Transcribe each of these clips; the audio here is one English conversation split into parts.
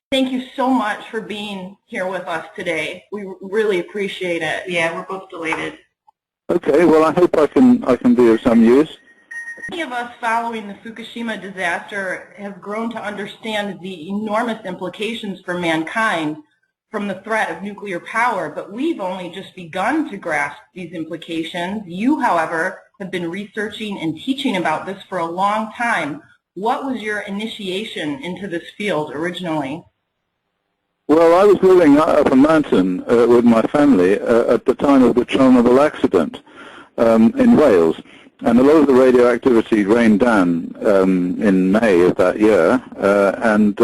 Thank you so much for being here with us today. We really appreciate it. Yeah, we're both delighted. Okay, well, I hope I can be of some use. Many of us following the Fukushima disaster have grown to understand the enormous implications for mankind from the threat of nuclear power, but we've only just begun to grasp these implications. You, however, have been researching and teaching about this for a long time. What was your initiation into this field originally? Well, I was living up a mountain with my family at the time of the Chernobyl accident in Wales. And a lot of the radioactivity rained down in May of that year, and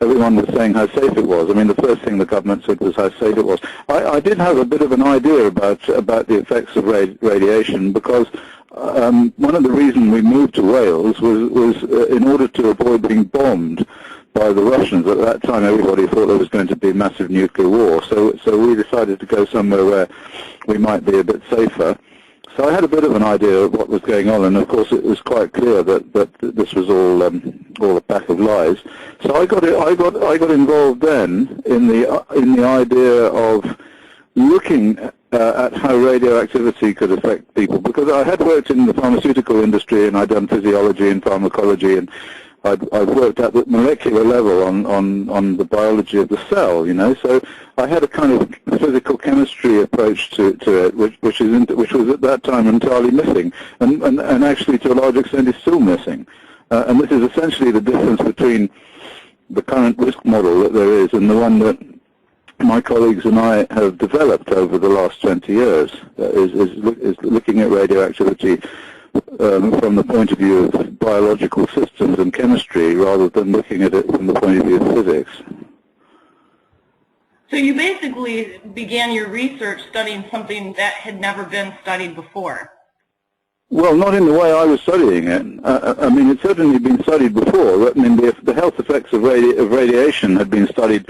everyone was saying how safe it was. I mean, the first thing the government said was how safe it was. I did have a bit of an idea about the effects of radiation, because one of the reasons we moved to Wales was in order to avoid being bombed by the Russians. At that time, everybody thought there was going to be a massive nuclear war, so we decided to go somewhere where we might be a bit safer. So I had a bit of an idea of what was going on, and of course it was quite clear that this was all a pack of lies. So I got involved then in the idea of looking at how radioactivity could affect people, because I had worked in the pharmaceutical industry and I'd done physiology and pharmacology, and I've worked at the molecular level on the biology of the cell, you know. So I had a kind of physical chemistry approach to it, which was at that time entirely missing, and actually to a large extent is still missing. And this is essentially the difference between the current risk model that there is and the one that my colleagues and I have developed over the last 20 years, is looking at radioactivity from the point of view of biological systems and chemistry, rather than looking at it from the point of view of physics. So you basically began your research studying something that had never been studied before. Well, not in the way I was studying it. I mean, it's certainly been studied before. I mean, the health effects of radiation had been studied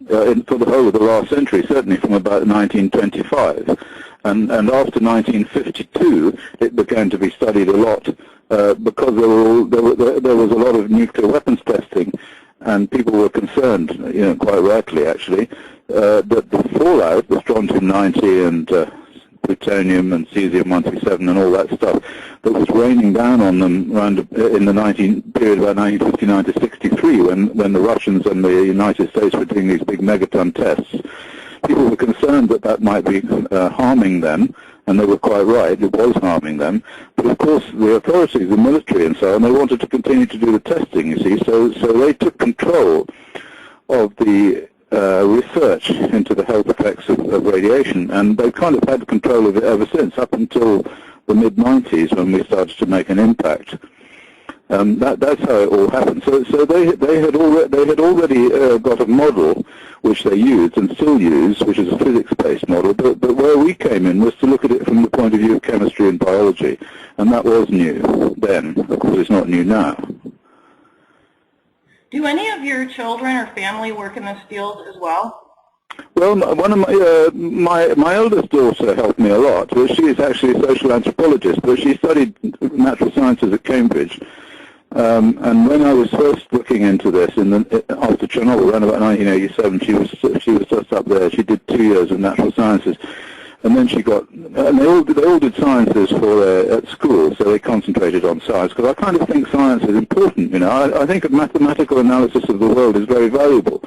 for the whole of the last century, certainly from about 1925. And after 1952, it began to be studied a lot because there was a lot of nuclear weapons testing, and people were concerned, you know, quite rightly actually, that the fallout, the strontium-90 and plutonium and cesium-137 and all that stuff that was raining down on them around in the period about 1959 to 63, when the Russians and the United States were doing these big megaton tests. People were concerned that that might be harming them, and they were quite right, it was harming them. But of course the authorities, the military and so on, they wanted to continue to do the testing, you see, so they took control of the research into the health effects of radiation, and they've kind of had control of it ever since, up until the mid-90s when we started to make an impact. That's how it all happened. So they had already got a model which they used and still use, which is a physics-based model. But where we came in was to look at it from the point of view of chemistry and biology, and that was new then. Of course, it's not new now. Do any of your children or family work in this field as well? Well, one of my eldest daughter helped me a lot. She is actually a social anthropologist, but she studied natural sciences at Cambridge. And when I was first looking into this, after Chernobyl, around about 1987, she was just up there. She did 2 years of natural sciences, and then she got. And they all did sciences at school, so they concentrated on science, because I kind of think science is important. You know, I think a mathematical analysis of the world is very valuable,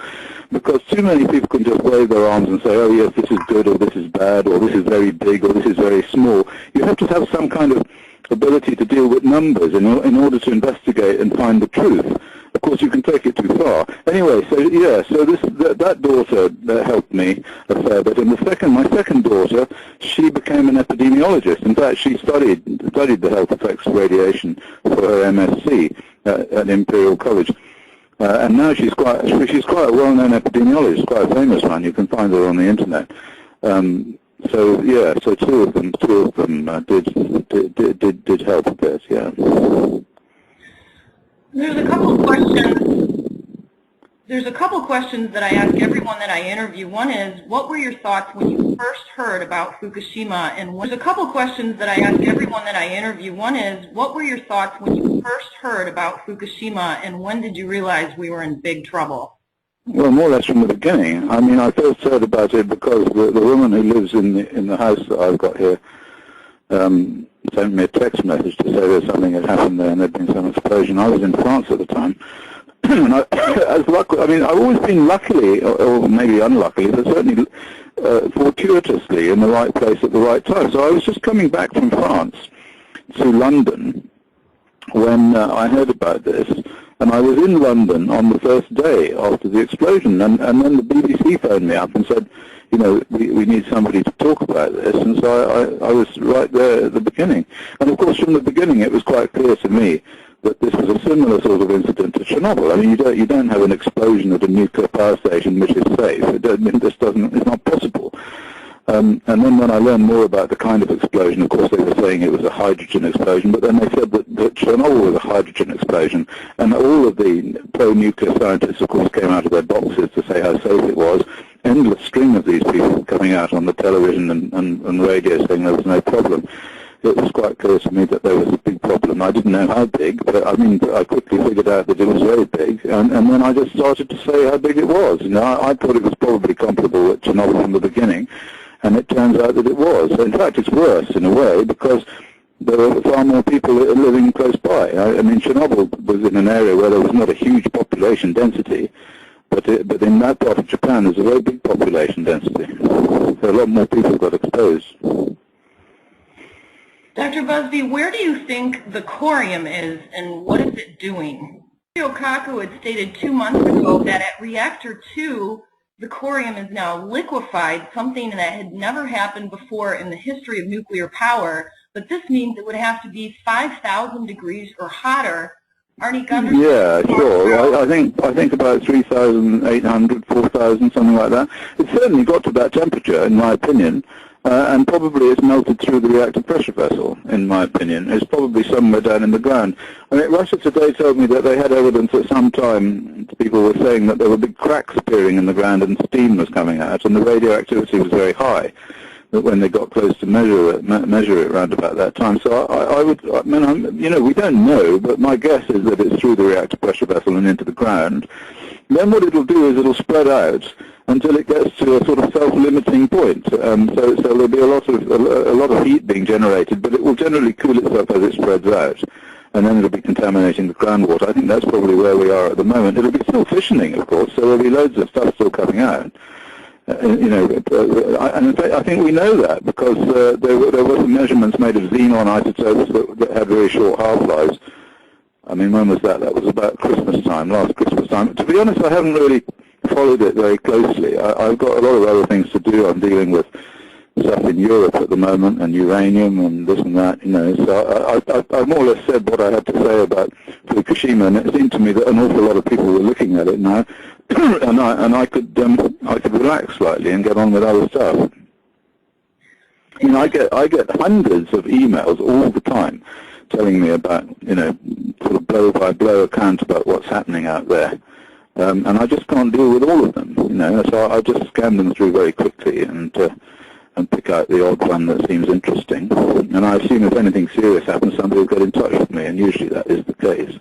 because too many people can just wave their arms and say, oh yes, this is good, or this is bad, or this is very big, or this is very small. You have to have some kind of ability to deal with numbers in order to investigate and find the truth. Of course, you can take it too far. Anyway, so yeah, so that daughter helped me a fair bit, and my second daughter, she became an epidemiologist. In fact, she studied the health effects of radiation for her MSc at Imperial College, and now she's quite a well-known epidemiologist, quite a famous one. You can find her on the internet. So yeah, so two of them did help a bit, yeah. There's a couple questions that I ask everyone that I interview. One is, what were your thoughts when you first heard about Fukushima? And there's a couple questions that I ask everyone that I interview. One is, what were your thoughts when you first heard about Fukushima, and when did you realize we were in big trouble? Well, more or less from the beginning. I mean, I first heard about it because the woman who lives in the house that I've got here sent me a text message to say there's something had happened there and there'd been some explosion. I was in France at the time. And I've always been luckily, or maybe unluckily, but certainly fortuitously in the right place at the right time. So I was just coming back from France to London when I heard about this, and I was in London on the first day after the explosion, and then the BBC phoned me up and said, you know, we need somebody to talk about this, and so I was right there at the beginning. And of course, from the beginning, it was quite clear to me that this was a similar sort of incident to Chernobyl. I mean, you don't have an explosion at a nuclear power station which is safe. It's not possible. And then when I learned more about the kind of explosion, of course they were saying it was a hydrogen explosion, but then they said that Chernobyl was a hydrogen explosion, and all of the pro-nuclear scientists, of course, came out of their boxes to say how safe it was. Endless string of these people coming out on the television and radio saying there was no problem. It was quite clear to me that there was a big problem. I didn't know how big, but I mean, I quickly figured out that it was very big, and then I just started to say how big it was. You know, I thought it was probably comparable at Chernobyl from the beginning, and it turns out that it was. In fact, it's worse in a way because there were far more people living close by. I mean, Chernobyl was in an area where there was not a huge population density, but in that part of Japan there's a very big population density. So a lot more people got exposed. Dr. Busby, where do you think the corium is, and what is it doing? Okaku had stated 2 months ago that at reactor 2, the corium is now liquefied, something that had never happened before in the history of nuclear power, but this means it would have to be 5,000 degrees or hotter. Arnie Gunderson? Yeah, sure. I think about 3,800, 4,000, something like that. It certainly got to that temperature, in my opinion. And probably it's melted through the reactor pressure vessel, in my opinion. It's probably somewhere down in the ground. I mean, Russia Today told me that they had evidence at some time, people were saying that there were big cracks appearing in the ground and steam was coming out, and the radioactivity was very high, that when they got close to measure it around about that time. So you know, we don't know, but my guess is that it's through the reactor pressure vessel and into the ground. Then what it'll do is it'll spread out until it gets to a sort of self-limiting point. So there'll be a lot of heat being generated, but it will generally cool itself as it spreads out, and then it'll be contaminating the groundwater. I think that's probably where we are at the moment. It'll be still fissioning, of course, so there'll be loads of stuff still coming out. You know, and in fact, I think we know that because there were some measurements made of xenon isotopes that had very short half-lives. I mean, when was that? That was about Christmas time, last Christmas time. To be honest, I haven't really followed it very closely. I've got a lot of other things to do. I'm dealing with stuff in Europe at the moment, and uranium and this and that, you know. So I've more or less said what I had to say about Fukushima, and it seemed to me that an awful lot of people were looking at it now, and I could relax slightly and get on with other stuff. You know, I get hundreds of emails all the time telling me about, you know, sort of blow-by-blow account about what's happening out there. And I just can't deal with all of them, you know, so I just scan them through very quickly and pick out the odd one that seems interesting. And I assume if anything serious happens, somebody will get in touch with me, and usually that is the case.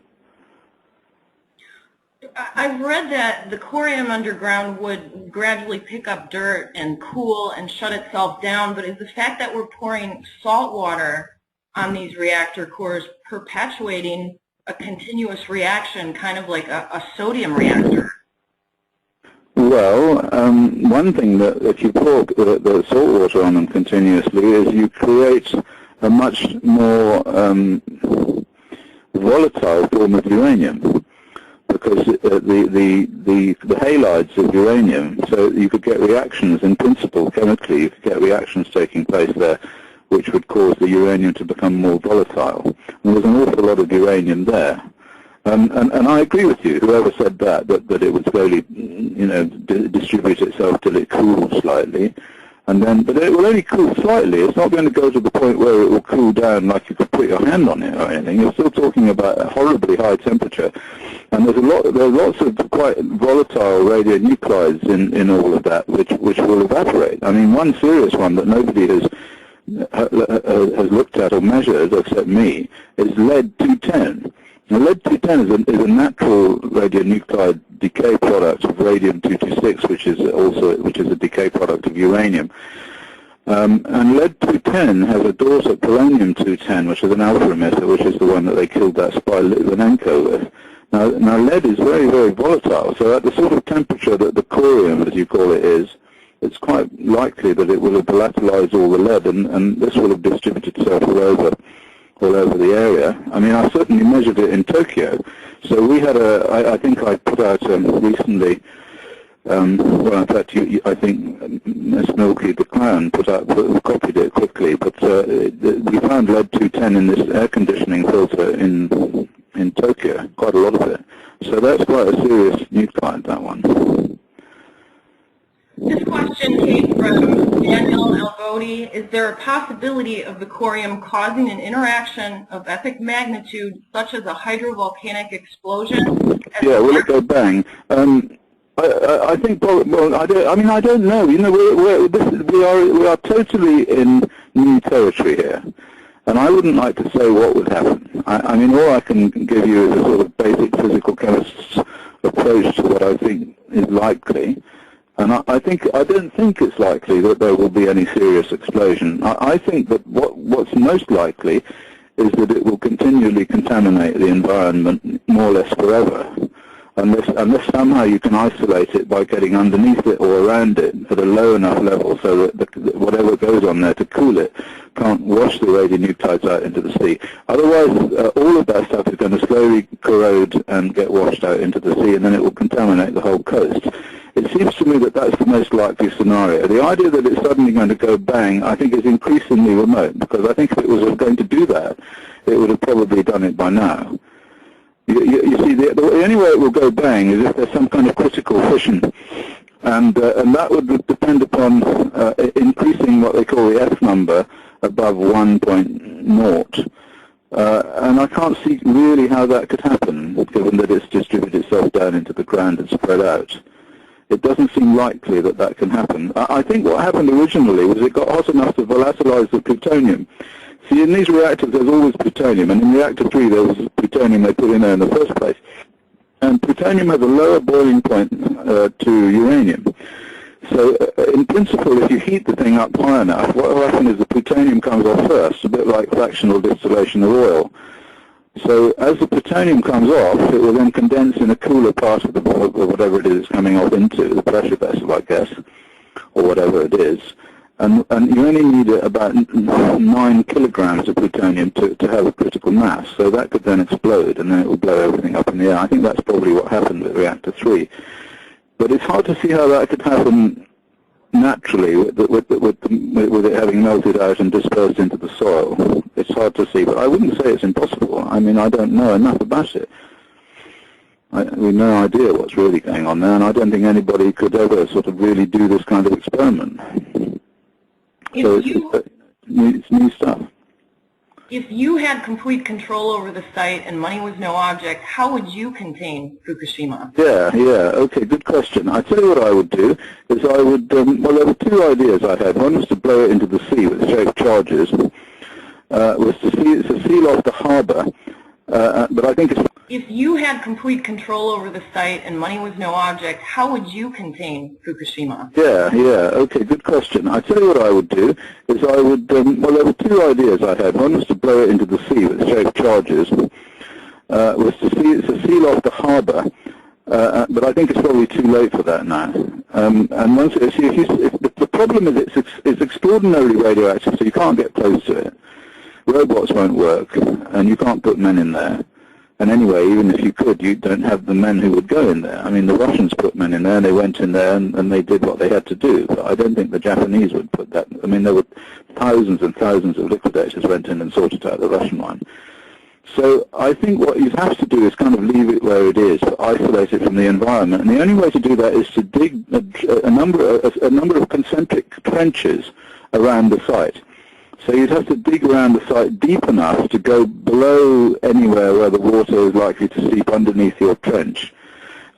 I've read that the corium underground would gradually pick up dirt and cool and shut itself down, but is the fact that we're pouring salt water on these reactor cores perpetuating a continuous reaction, kind of like a sodium reactor? Well, one thing that if you pour the salt water on them continuously is you create a much more volatile form of uranium, because the halides of uranium, so you could get reactions in principle chemically, you could get reactions taking place there which would cause the uranium to become more volatile. And there's an awful lot of uranium there. And I agree with you, whoever said that it would slowly, you know, distribute itself till it cools slightly. And then, but it will only cool slightly. It's not going to go to the point where it will cool down like you could put your hand on it or anything. You're still talking about a horribly high temperature. And there are lots of quite volatile radionuclides in all of that, which will evaporate. I mean, one serious one that nobody has looked at or measured, except me, is lead-210. Now, lead-210 is a natural radionuclide decay product of radium-226, which is a decay product of uranium. And lead-210 has a daughter, polonium-210, which is an alpha emitter, which is the one that they killed that spy Litvinenko with. Now lead is very, very volatile, so at the sort of temperature that the corium, as you call it, is, it's quite likely that it will have volatilized all the lead, and this will have distributed itself all over the area. I mean, I certainly measured it in Tokyo. So we had I think I put out recently, well, in fact, I think MsMilkytheclown copied it quickly, but we found lead-210 in this air conditioning filter in Tokyo, quite a lot of it. So that's quite a serious nuclide, that one. This question came from Daniel Algodi. Is there a possibility of the corium causing an interaction of epic magnitude, such as a hydrovolcanic explosion? Yeah, will it go bang? I think, well, I don't know. You know, we are totally in new territory here, and I wouldn't like to say what would happen. I mean, all I can give you is a sort of basic physical chemist's approach to what I think is likely. And I don't think it's likely that there will be any serious explosion. I think that what's most likely is that it will continually contaminate the environment more or less forever, unless somehow you can isolate it by getting underneath it or around it at a low enough level so that whatever goes on there to cool it can't wash the radionuclides out into the sea. Otherwise, all of that stuff is going to slowly corrode and get washed out into the sea, and then it will contaminate the whole coast. It seems to me that that's the most likely scenario. The idea that it's suddenly going to go bang, I think, is increasingly remote, because I think if it was going to do that, it would have probably done it by now. You see, the only way it will go bang is if there's some kind of critical fission, and that would depend upon increasing what they call the F number above 1.0. And I can't see really how that could happen, given that it's distributed itself down into the ground and spread out. It doesn't seem likely that that can happen. I think what happened originally was it got hot enough to volatilize the plutonium. See, in these reactors there's always plutonium, and in reactor 3 there was plutonium they put in there in the first place. And plutonium has a lower boiling point to uranium. So in principle, if you heat the thing up high enough, what will happen is the plutonium comes off first, a bit like fractional distillation of oil. So as the plutonium comes off, it will then condense in a cooler part of the whatever it is it's coming off into, the pressure vessel, I guess, or whatever it is. And you only need about 9 kilograms of plutonium to have a critical mass. So that could then explode, and then it will blow everything up in the air. I think that's probably what happened with reactor 3. But it's hard to see how that could happen naturally with it having melted out and dispersed into the soil. It's hard to see, but I wouldn't say it's impossible. I mean, I don't know enough about it. We have no idea what's really going on there, and I don't think anybody could ever sort of really do this kind of experiment. So it's new stuff. If you had complete control over the site and money was no object, how would you contain Fukushima? Yeah, okay, good question. I tell you what I would do is I would, well, there were two ideas I had. One was to blow it into the sea with straight charges, was to seal off the harbor, but I think it's... If you had complete control over the site and money was no object, how would you contain Fukushima? Yeah, okay, good question. I tell you what I would do is I would, well, there were two ideas I had. One was to blow it into the sea with straight charges, was to seal off the harbor, but I think it's probably too late for that now. And once the problem is it's extraordinarily radioactive, so you can't get close to it. Robots won't work, and you can't put men in there. And anyway, even if you could, you don't have the men who would go in there. I mean, the Russians put men in there, and they went in there, and they did what they had to do. But I don't think the Japanese would put that. I mean, there were thousands and thousands of liquidators went in and sorted out the Russian one. So I think what you have to do is kind of leave it where it is, to isolate it from the environment. And the only way to do that is to dig a number of concentric trenches around the site. So you'd have to dig around the site deep enough to go below anywhere where the water is likely to seep underneath your trench,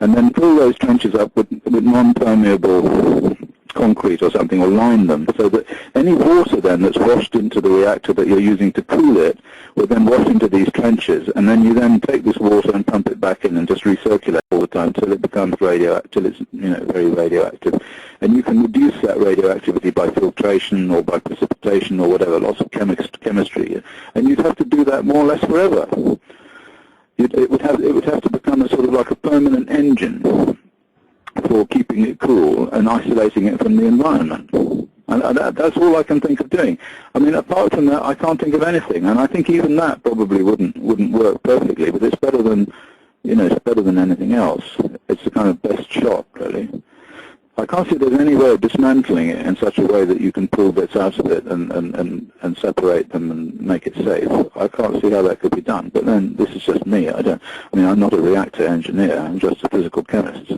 and then fill those trenches up with non-permeable concrete or something, or line them, so that any water then that's washed into the reactor that you're using to cool it would then wash into these trenches, and then you then take this water and pump it back in and just recirculate all the time until it becomes radioactive, till it's very radioactive. And you can reduce that radioactivity by filtration or by precipitation or whatever, lots of chemistry. And you'd have to do that more or less forever. It would have to become a sort of like a permanent engine for keeping it cool and isolating it from the environment. And that's all I can think of doing. I mean, apart from that, I can't think of anything. And I think even that probably wouldn't work perfectly. But it's better than, it's better than anything else. It's the kind of best shot, really. I can't see there's any way of dismantling it in such a way that you can pull bits out of it and separate them and make it safe. I can't see how that could be done. But then this is just me. I'm not a reactor engineer. I'm just a physical chemist.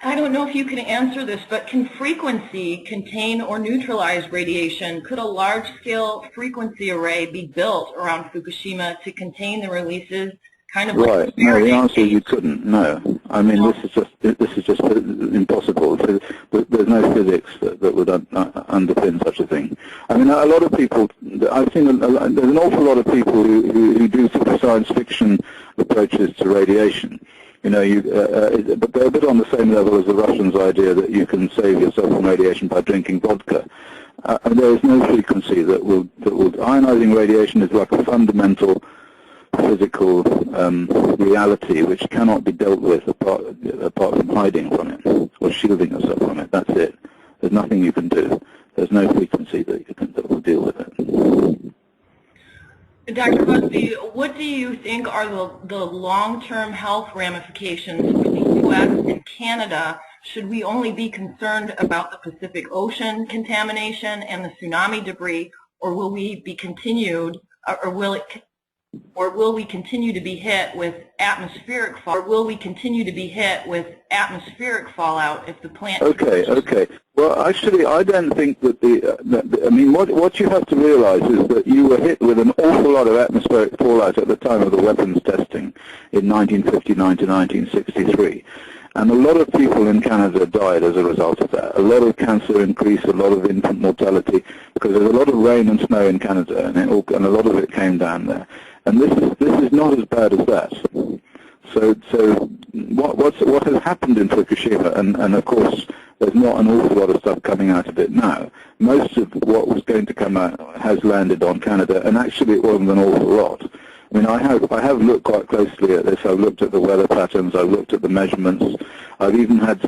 I don't know if you can answer this, but can frequency contain or neutralize radiation? Could a large-scale frequency array be built around Fukushima to contain the releases? Kind of right. Like no, the answer is you couldn't. No. I mean, this is just impossible. There's no physics that would underpin such a thing. I mean, a lot of people. I've seen there's an awful lot of people who do sort of science fiction approaches to radiation. But they're a bit on the same level as the Russians' idea that you can save yourself from radiation by drinking vodka. And there is no frequency that will ionizing radiation is like a fundamental physical reality which cannot be dealt with apart from hiding from it or shielding yourself from it. That's it. There's nothing you can do. There's no frequency that will deal with it. Dr. Busby, what do you think are the long-term health ramifications for the U.S. and Canada? Should we only be concerned about the Pacific Ocean contamination and the tsunami debris, or will we be continued, or will we continue to be hit with atmospheric fallout? Or will we continue to be hit with atmospheric fallout if the plant? Okay. Well, actually, I don't think that what you have to realize is that you were hit with an awful lot of atmospheric fallout at the time of the weapons testing in 1959 to 1963. And a lot of people in Canada died as a result of that. A lot of cancer increased, a lot of infant mortality, because there's a lot of rain and snow in Canada, and a lot of it came down there. And this is not as bad as that. So what has happened in Fukushima, and of course there's not an awful lot of stuff coming out of it now. Most of what was going to come out has landed on Canada, and actually it wasn't an awful lot. I mean, I have looked quite closely at this. I've looked at the weather patterns. I've looked at the measurements. I've even had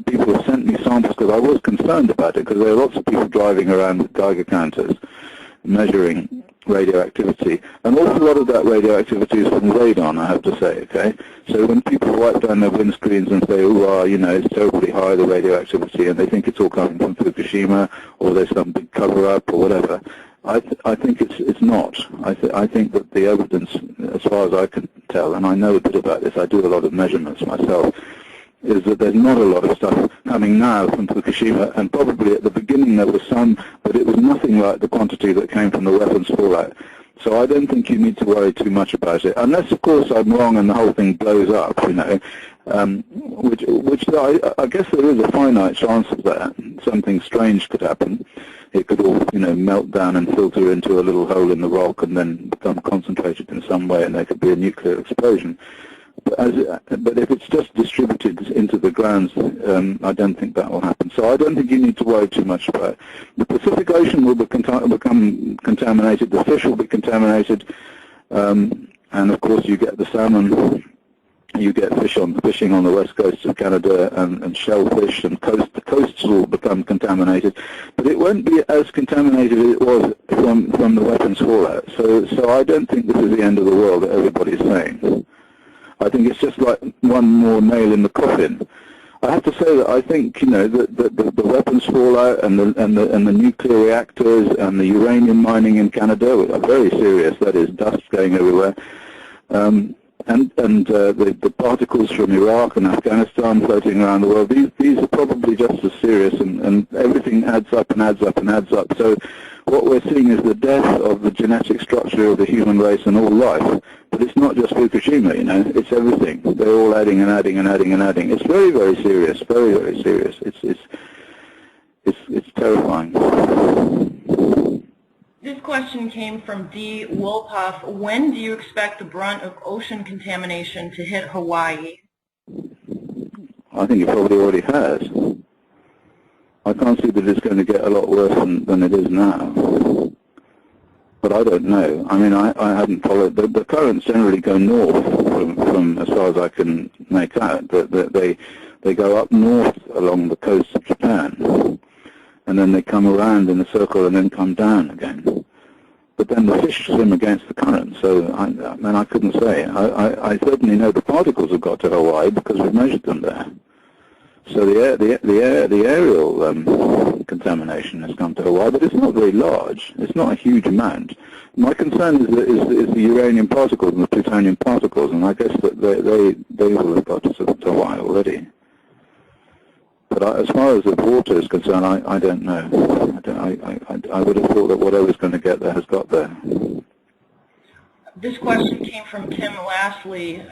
people have sent me samples because I was concerned about it, because there are lots of people driving around with Geiger counters measuring radioactivity. An awful lot of that radioactivity is from radon, I have to say, okay? So when people wipe down their windscreens and say, it's terribly high, the radioactivity, and they think it's all coming from Fukushima, or there's some big cover-up or whatever, I think it's not. I think that the evidence, as far as I can tell, and I know a bit about this, I do a lot of measurements myself, is that there's not a lot of stuff coming now from Fukushima, and probably at the beginning there was some, but it was nothing like the quantity that came from the weapons fallout. So I don't think you need to worry too much about it, unless, of course, I'm wrong and the whole thing blows up, which I guess there is a finite chance of that. Something strange could happen. It could all, melt down and filter into a little hole in the rock and then become concentrated in some way, and there could be a nuclear explosion. But if it's just distributed into the grounds, I don't think that will happen. So I don't think you need to worry too much about it. The Pacific Ocean will become contaminated. The fish will be contaminated, and of course you get the salmon. You get fishing on the west coast of Canada and shellfish, and the coasts will become contaminated. But it won't be as contaminated as it was from the weapons fallout. So I don't think this is the end of the world that everybody's saying. I think it's just like one more nail in the coffin. I have to say that I think the weapons fallout and the nuclear reactors and the uranium mining in Canada are very serious. That is, dust going everywhere, and the particles from Iraq and Afghanistan floating around the world. These are probably just as serious, and everything adds up and adds up and adds up. So what we're seeing is the death of the genetic structure of the human race and all life. But it's not just Fukushima, it's everything. They're all adding and adding and adding and adding. It's very, very serious, very, very serious. It's terrifying. This question came from D. Wolpoff. When do you expect the brunt of ocean contamination to hit Hawaii? I think it probably already has. I can't see that it's going to get a lot worse than it is now. But I don't know. I mean, I haven't followed. The currents generally go north from as far as I can make out. They go up north along the coast of Japan, and then they come around in a circle and then come down again. But then the fish swim against the current, so I couldn't say. I certainly know the particles have got to Hawaii because we've measured them there. So the aerial contamination has come to Hawaii, but it's not very large. It's not a huge amount. My concern is the uranium particles and the plutonium particles, and I guess that they will have got to Hawaii already. But as far as the water is concerned, I don't know. I would have thought that whatever's going to get there has got there. This question came from Tim Lastly.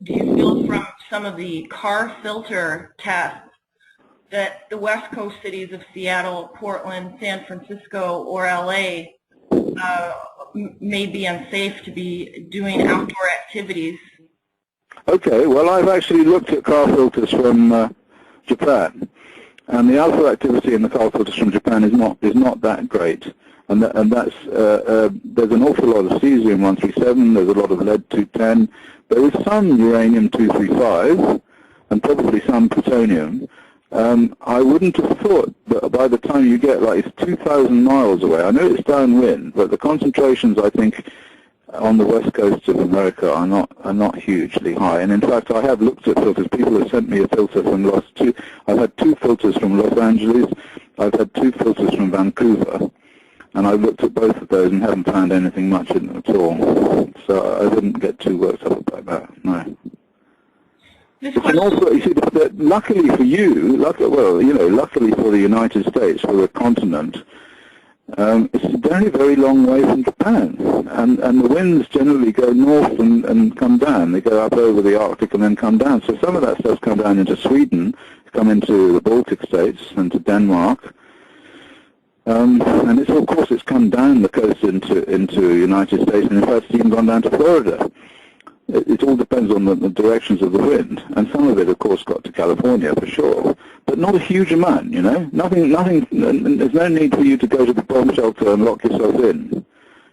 Do you feel from some of the car filter tests that the West Coast cities of Seattle, Portland, San Francisco, or LA may be unsafe to be doing outdoor activities? Okay, well, I've actually looked at car filters from Japan, and the alpha activity in the car filters from Japan is not that great. And that's there's an awful lot of cesium-137, there's a lot of lead-210, there is some uranium-235, and probably some plutonium. I wouldn't have thought that by the time you get, like, it's 2,000 miles away. I know it's downwind, but the concentrations, I think, on the west coast of America are not hugely high. And in fact, I have looked at filters. People have sent me a filter from I've had 2 filters from Los Angeles. I've had 2 filters from Vancouver. And I've looked at both of those and haven't found anything much in them at all. So I wouldn't get too worked up about that, no. And also, you see, luckily for you, luckily for the United States, for the continent, it's a very, very long way from Japan. And the winds generally go north and come down. They go up over the Arctic and then come down. So some of that stuff's come down into Sweden, come into the Baltic states and to Denmark. And of course, it's come down the coast into the United States, and in fact, it's even gone down to Florida. It all depends on the directions of the wind, and some of it, of course, got to California for sure, but not a huge amount, you know. Nothing. There's no need for you to go to the bomb shelter and lock yourself in.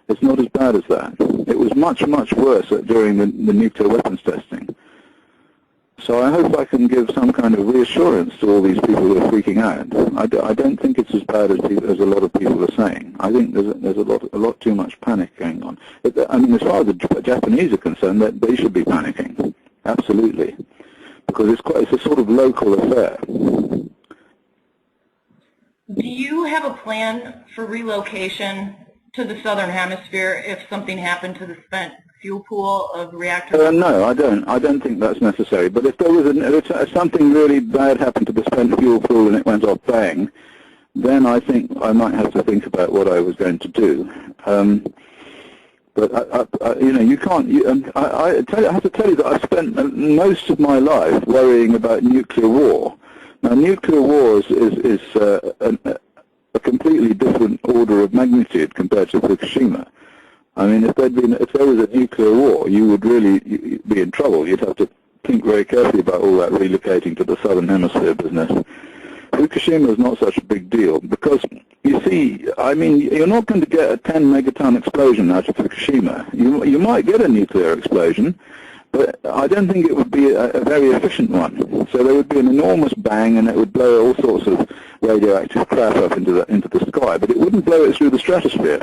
It's not as bad as that. It was much, much worse during the nuclear weapons testing. So I hope I can give some kind of reassurance to all these people who are freaking out. I don't think it's as bad as a lot of people are saying. I think there's a lot too much panic going on. I mean, as far as the Japanese are concerned, they should be panicking, absolutely, because it's a sort of local affair. Do you have a plan for relocation to the southern hemisphere if something happened to the spent fuel pool of reactors? No, I don't. I don't think that's necessary. But if there was if something really bad happened to the spent fuel pool and it went off bang, then I think I might have to think about what I was going to do. But you know, you can't. I have to tell you that I spent most of my life worrying about nuclear war. Now, nuclear war is a completely different order of magnitude compared to Fukushima. I mean, if there was a nuclear war, you would really be in trouble. You'd have to think very carefully about all that relocating to the southern hemisphere business. Fukushima is not such a big deal because, you see, I mean, you're not going to get a 10 megaton explosion out of Fukushima. You might get a nuclear explosion, but I don't think it would be a very efficient one. So there would be an enormous bang, and it would blow all sorts of radioactive crap up into the sky, but it wouldn't blow it through the stratosphere.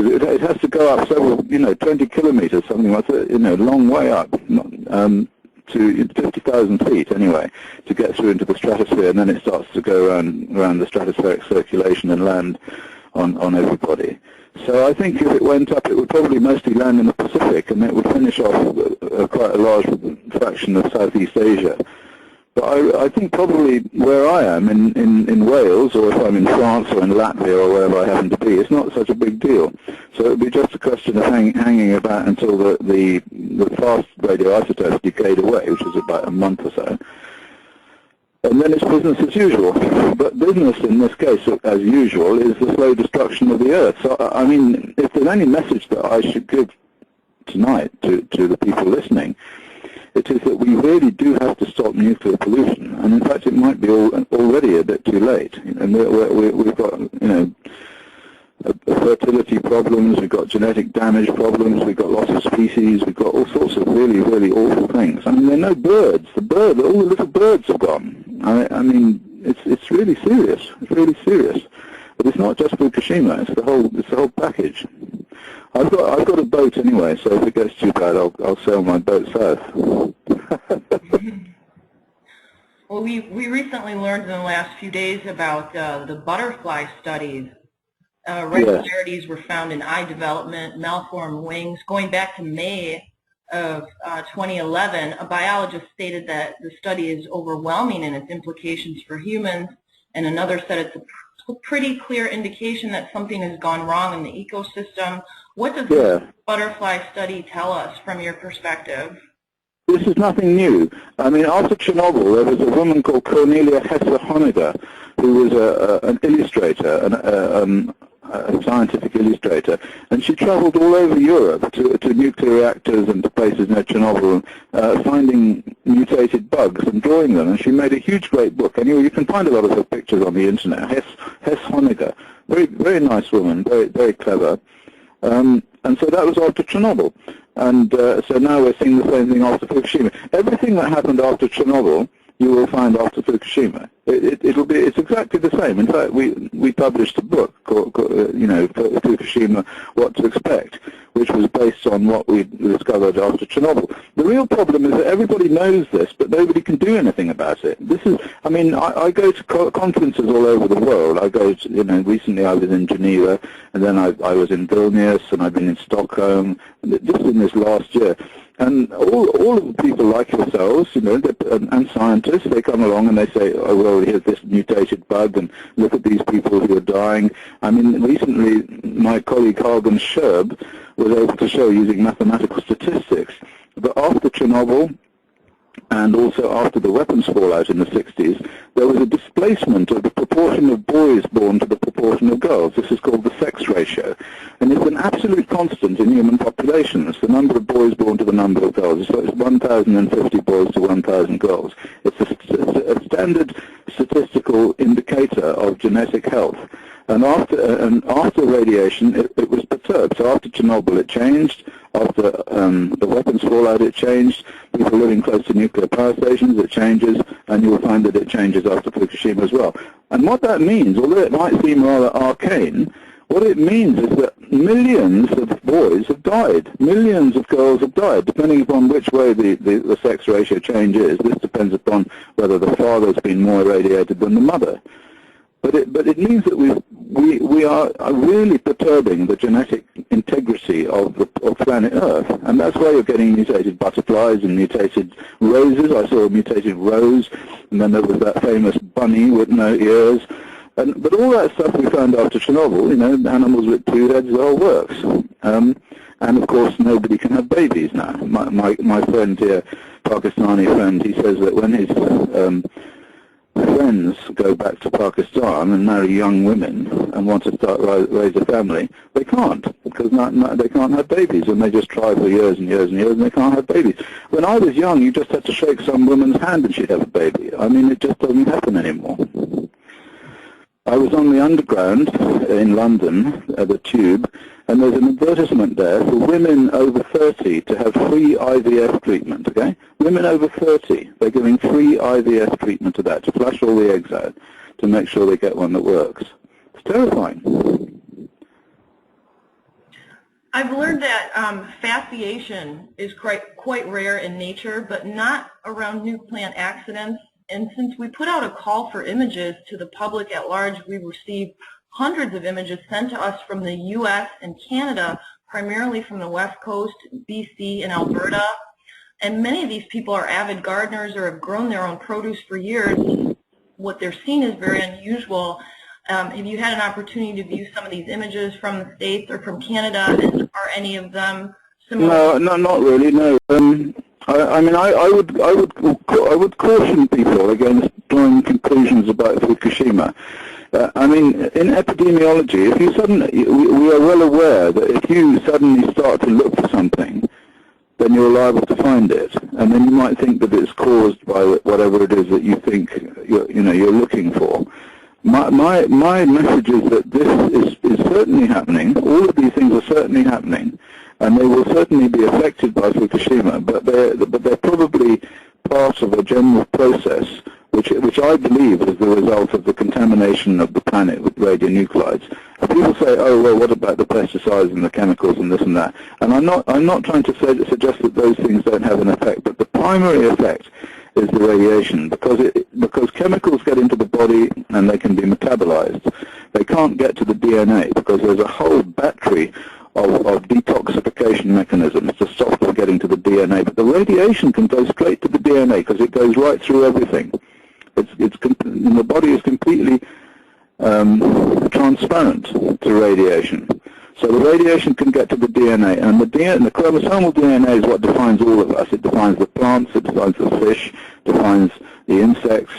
It has to go up several, 20 kilometers, something like that, a long way up, to 50,000 feet anyway, to get through into the stratosphere, and then it starts to go around the stratospheric circulation and land on everybody. So I think if it went up, it would probably mostly land in the Pacific, and it would finish off quite a large fraction of Southeast Asia. But I think probably where I am, in Wales, or if I'm in France or in Latvia or wherever I happen to be, it's not such a big deal. So it would be just a question of hanging about until the fast radioisotopes decayed away, which is about a month or so. and then it's business as usual. But business in this case, as usual, is the slow destruction of the Earth. So, I mean, if there's any message that I should give tonight to the people listening, it is that we really do have to stop nuclear pollution. And in fact, it might be already a bit too late. And we've got, fertility problems, we've got genetic damage problems, we've got loss of species, we've got all sorts of really, really awful things. I mean, there are no birds. All the little birds have gone. I mean, it's really serious. It's really serious. But it's not just Fukushima. It's the whole package. I've got a boat anyway, so if it gets too bad, I'll sail my boat south. Well, we recently learned in the last few days about the butterfly studies. Regularities were found in eye development, malformed wings. Going back to May of 2011, a biologist stated that the study is overwhelming in its implications for humans, and another said it's a pretty clear indication that something has gone wrong in the ecosystem. What does this butterfly study tell us from your perspective? This is nothing new. I mean, after Chernobyl, there was a woman called Cornelia Hesse-Honecker, who was an illustrator, a scientific illustrator, and she traveled all over Europe to nuclear reactors and to places near Chernobyl, finding mutated bugs and drawing them, and she made a huge, great book. Anyway, you can find a lot of her pictures on the internet. Hesse-Honecker, very, very nice woman, very, very clever. And so that was after Chernobyl. And so now we're seeing the same thing after Fukushima. Everything that happened after Chernobyl, you will find after Fukushima. It's exactly the same. In fact, we published a book called Fukushima, What to Expect, which was based on what we discovered after Chernobyl. The real problem is that everybody knows this, but nobody can do anything about it. I mean, I go to conferences all over the world. I go to, recently I was in Geneva, and then I was in Vilnius, and I've been in Stockholm, just in this last year. And all of the people like yourselves, and scientists, they come along and they say, oh, well, here's this mutated bug, and look at these people who are dying. I mean, recently, my colleague Hagen Scherb was able to show, using mathematical statistics, that after Chernobyl, and also after the weapons fallout in the 60s, there was a displacement of the proportion of boys born to the proportion of girls. This is called the sex ratio. And it's an absolute constant in human populations, the number of boys born to the number of girls. So it's 1,050 boys to 1,000 girls. It's a standard statistical indicator of genetic health. And after radiation, it was perturbed. So after Chernobyl, it changed. After the weapons fallout, it changed. People living close to nuclear power stations, it changes. And you will find that it changes after Fukushima as well. And what that means, although it might seem rather arcane, what it means is that millions of boys have died. Millions of girls have died, depending upon which way the sex ratio change is. This depends upon whether the father's been more irradiated than the mother. But it means that we are really perturbing the genetic integrity of planet Earth, and that's why you're getting mutated butterflies and mutated roses. I saw a mutated rose, and then there was that famous bunny with no ears. But all that stuff we found after Chernobyl, animals with two heads, it all works. And of course, nobody can have babies now. My friend here, Pakistani friend, he says that when his friends go back to Pakistan and marry young women and want to start raise a family, they can't, because they can't have babies, and they just try for years and years and years, and they can't have babies. When I was young, you just had to shake some woman's hand and she'd have a baby. I mean, it just doesn't happen anymore. I was on the Underground in London, the Tube, and there's an advertisement there for women over 30 to have free IVF treatment, okay? Women over 30, they're giving free IVF treatment to that, to flush all the eggs out, to make sure they get one that works. It's terrifying. I've learned that fasciation is quite rare in nature, but not around nuke plant accidents. And since we put out a call for images to the public at large, we've received hundreds of images sent to us from the U.S. and Canada, primarily from the West Coast, BC, and Alberta. And many of these people are avid gardeners or have grown their own produce for years. What they're seeing is very unusual. Have you had an opportunity to view some of these images from the States or from Canada? And are any of them similar? No, not really. No. I mean, I would caution people against drawing conclusions about Fukushima. I mean, in epidemiology, if you suddenly, we are well aware that if you suddenly start to look for something, then you're liable to find it, and then you might think that it's caused by whatever it is that you think you're looking for. My message is that this is certainly happening. All of these things are certainly happening, and they will certainly be affected by Fukushima. But they're probably part of a general process, which I believe is the result of the contamination of the planet with radionuclides. And people say, oh well, what about the pesticides and the chemicals and this and that? And I'm not trying to suggest that those things don't have an effect, but the primary effect is the radiation, because chemicals get into the body and they can be metabolized. They can't get to the DNA because there's a whole battery of detoxification mechanisms to stop them getting to the DNA. But the radiation can go straight to the DNA because it goes right through everything. The body is completely transparent to radiation. So the radiation can get to the DNA, and the chromosomal DNA is what defines all of us. It defines the plants, it defines the fish, defines the insects,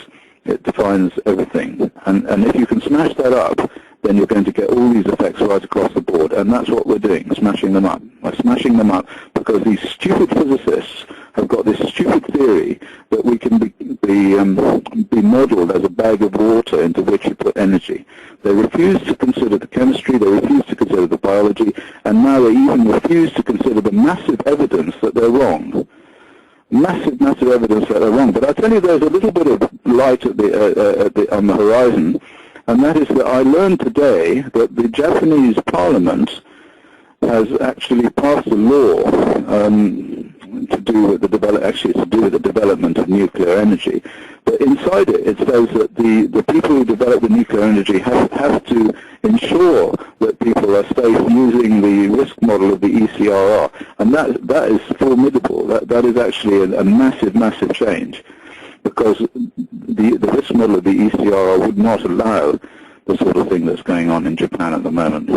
it defines everything. And if you can smash that up, then you're going to get all these effects right across the board, and that's what we're doing, smashing them up. We're smashing them up because these stupid physicists have got this stupid theory that we can be modeled as a bag of water into which you put energy. They refuse to consider the chemistry, they refuse to consider the biology, and now they even refuse to consider the massive evidence that they're wrong. Massive evidence that they're wrong. But I tell you, there's a little bit of light on the horizon, and that is that I learned today that the Japanese Parliament has actually passed a law to do with the development of nuclear energy. But inside it, it says that the people who develop the nuclear energy have to ensure that people are safe using the risk model of the ECRR, and that is formidable. That is actually a massive change, because the risk model of the ECRR would not allow the sort of thing that's going on in Japan at the moment.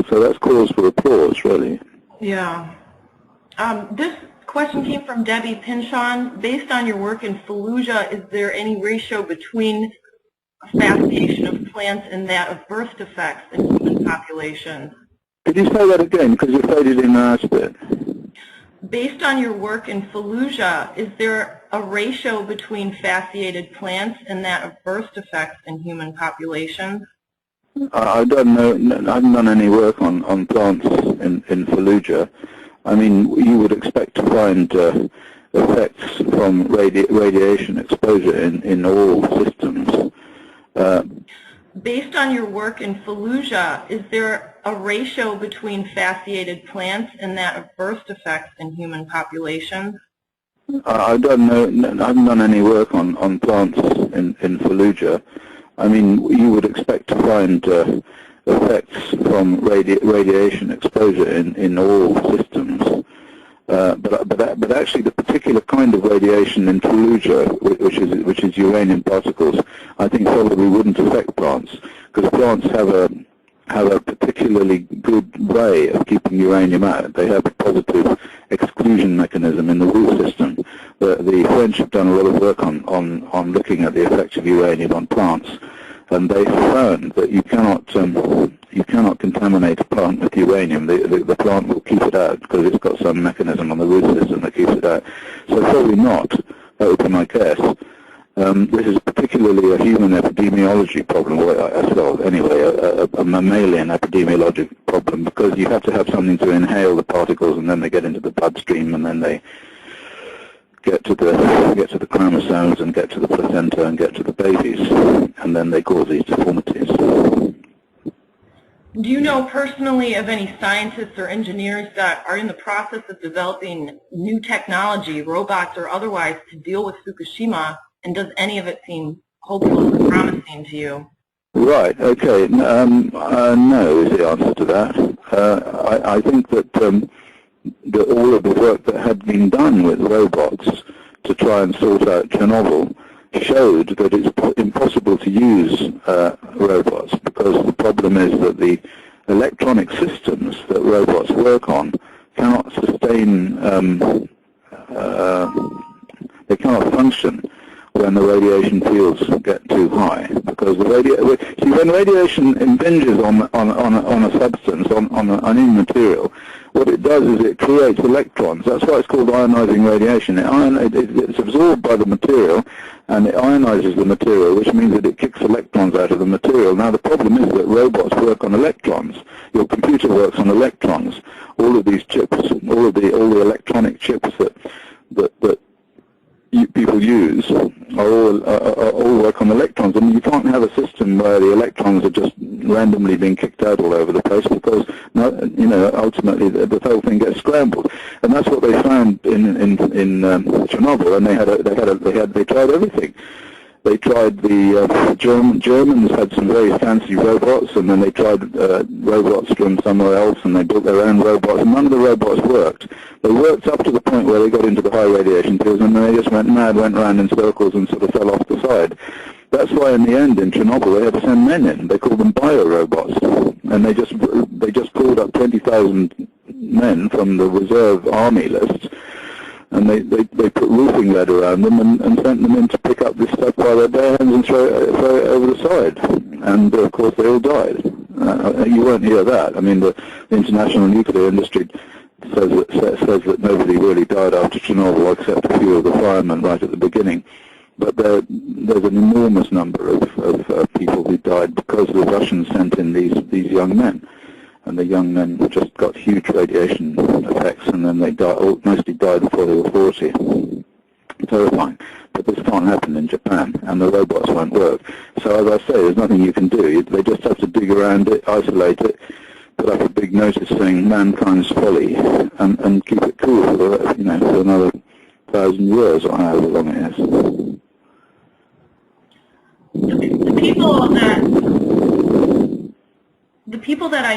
So that's cause for applause, really. Yeah. This question came from Debbie Pinchon. Based on your work in Fallujah, is there any ratio between fasciation of plants and that of birth defects in human populations? Could you say that again, because you faded in the last bit? Based on your work in Fallujah, is there a ratio between fasciated plants and that of birth defects in human populations? I don't know. I haven't done any work on plants in Fallujah. I mean, you would expect to find effects from radiation exposure in all systems. Based on your work in Fallujah, is there a ratio between fasciated plants and that of birth defects in human populations? I don't know. I haven't done any work on plants in Fallujah. I mean, you would expect to find effects from radiation exposure in all systems. But actually, the particular kind of radiation in Fallujah, which is uranium particles, I think probably wouldn't affect plants, because plants have a particularly good way of keeping uranium out. They have a positive exclusion mechanism in the root system. The French have done a lot of work on looking at the effects of uranium on plants, and they found that you cannot contaminate a plant with uranium. The plant will keep it out because it's got some mechanism on the root system that keeps it out. So probably not. That would be my guess. This is particularly a human epidemiology problem, a mammalian epidemiologic problem, because you have to have something to inhale the particles, and then they get into the bloodstream, and then they get to the chromosomes and get to the placenta and get to the babies, and then they cause these deformities. Do you know personally of any scientists or engineers that are in the process of developing new technology, robots or otherwise, to deal with Fukushima? And does any of it seem hopeful or promising to you? Right, okay. No is the answer to that. I think that all of the work that had been done with robots to try and sort out Chernobyl showed that it's impossible to use robots, because the problem is that the electronic systems that robots work on cannot sustain, they cannot function when the radiation fields get too high, because when radiation impinges on a substance, on any material, what it does is it creates electrons. That's why it's called ionizing radiation. It's absorbed by the material, and it ionizes the material, which means that it kicks electrons out of the material. Now the problem is that robots work on electrons. Your computer works on electrons. All of these chips, all the electronic chips that people use all work on electrons, and you can't have a system where the electrons are just randomly being kicked out all over the place, because ultimately the whole thing gets scrambled. And that's what they found in Chernobyl. And they tried everything. They tried the Germans had some very fancy robots, and then they tried robots from somewhere else, and they built their own robots, and none of the robots worked. They worked up to the point where they got into the high radiation fields, and then they just went mad, went around in circles, and sort of fell off the side. That's why in the end in Chernobyl they had to send men in. They called them bio-robots, and they just called up 20,000 men from the reserve army lists, and they put roofing lead around them and sent them in to pick up this stuff by their bare hands and throw it over the side. And of course they all died. You won't hear that. I mean, the international nuclear industry says that nobody really died after Chernobyl except a few of the firemen right at the beginning. But there's an enormous number of people who died because the Russians sent in these young men. And the young men just got huge radiation effects, and then they mostly died before they were 40. Terrifying. But this can't happen in Japan, and the robots won't work. So as I say, there's nothing you can do. They just have to dig around it, isolate it, put up a big notice saying mankind's folly, and keep it cool for another 1,000 years or however long it is. The people that I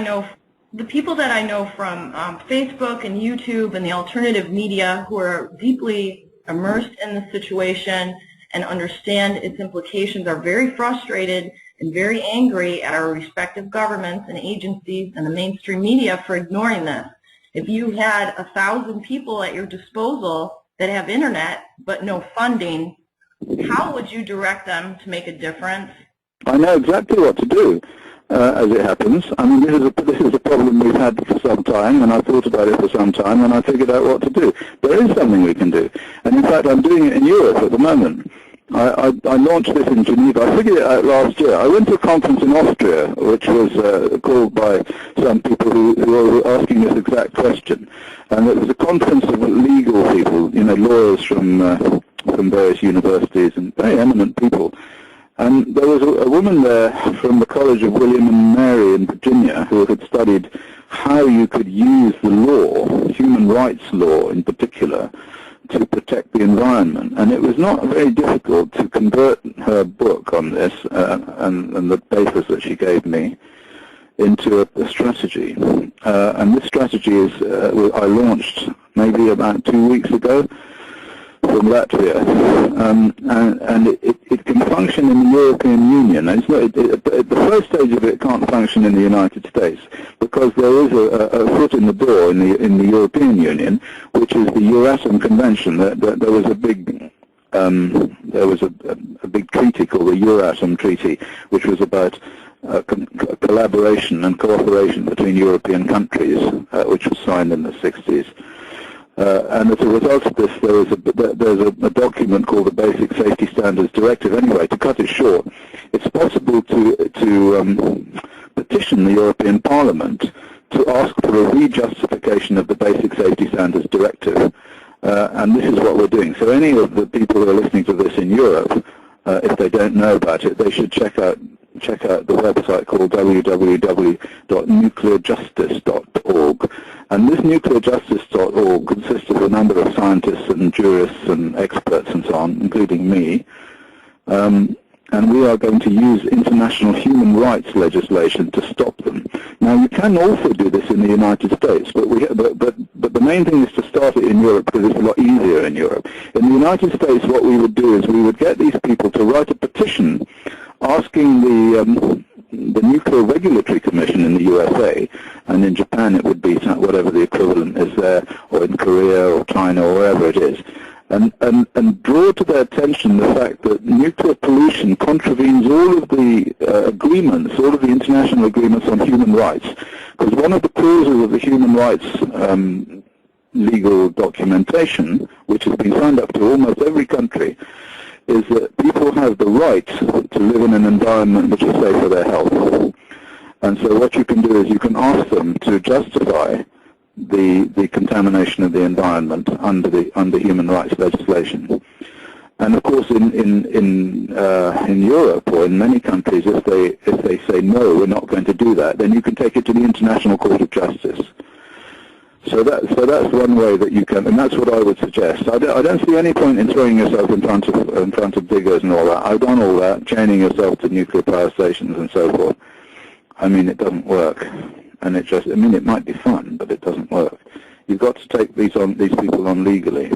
know from Facebook and YouTube and the alternative media who are deeply immersed in the situation and understand its implications are very frustrated and very angry at our respective governments and agencies and the mainstream media for ignoring this. If you had 1,000 people at your disposal that have internet but no funding, how would you direct them to make a difference? I know exactly what to do. As it happens. I mean, this is a problem we've had for some time, and I've thought about it for some time, and I figured out what to do. There is something we can do. And in fact, I'm doing it in Europe at the moment. I launched this in Geneva. I figured it out last year. I went to a conference in Austria, which was called by some people who were asking this exact question. And it was a conference of legal people, lawyers from various universities and very eminent people. And there was a woman there from the College of William and Mary in Virginia who had studied how you could use the law, human rights law in particular, to protect the environment. And it was not very difficult to convert her book on this and the papers that she gave me into a strategy. And this strategy is I launched maybe about 2 weeks ago from Latvia, and it can function in the European Union. And the first stage of it can't function in the United States because there is a foot in the door in the European Union, which is the EURATOM Convention. There was a big treaty called the EURATOM Treaty, which was about collaboration and cooperation between European countries, which was signed in the 60s. And as a result of this, there's a document called the Basic Safety Standards Directive. Anyway, to cut it short, it's possible to petition the European Parliament to ask for a re-justification of the Basic Safety Standards Directive. And this is what we're doing. So any of the people who are listening to this in Europe, if they don't know about it, they should check out the website called www.nuclearjustice.org. And this nuclearjustice.org consists of a number of scientists and jurists and experts and so on, including me. And we are going to use international human rights legislation to stop them. Now, you can also do this in the United States, but the main thing is to start it in Europe because it's a lot easier in Europe. In the United States, what we would do is we would get these people to write a petition asking the Nuclear Regulatory Commission in the USA, and in Japan it would be whatever the equivalent is there, or in Korea or China or wherever it is, and draw to their attention the fact that nuclear pollution contravenes all of the agreements, all of the international agreements on human rights. Because one of the clauses of the human rights legal documentation, which has been signed up to almost every country, is that people have the right to live in an environment which is safe for their health. And so what you can do is you can ask them to justify the contamination of the environment under human rights legislation. And of course, in Europe or in many countries, if they say no, we're not going to do that, then you can take it to the International Court of Justice. So that's one way that you can, and that's what I would suggest. I don't see any point in throwing yourself in front of diggers and all that. I've done all that, chaining yourself to nuclear power stations and so forth. I mean, it doesn't work. And it just, I mean, it might be fun, but it doesn't work. You've got to take these people on legally.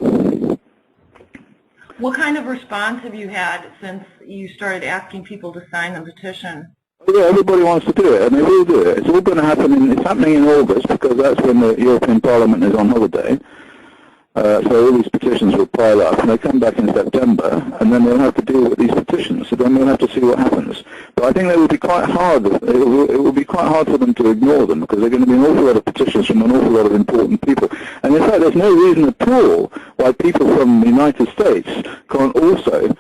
What kind of response have you had since you started asking people to sign the petition? Yeah, everybody wants to do it, and they will do it. It's all going to happen. It's happening in August because that's when the European Parliament is on holiday. So all these petitions will pile up, and they come back in September, and then they'll have to deal with these petitions. So then we'll have to see what happens. But I think they will be quite hard. It will be quite hard for them to ignore them because there are going to be an awful lot of petitions from an awful lot of important people. And in fact, there's no reason at all why people from the United States can't also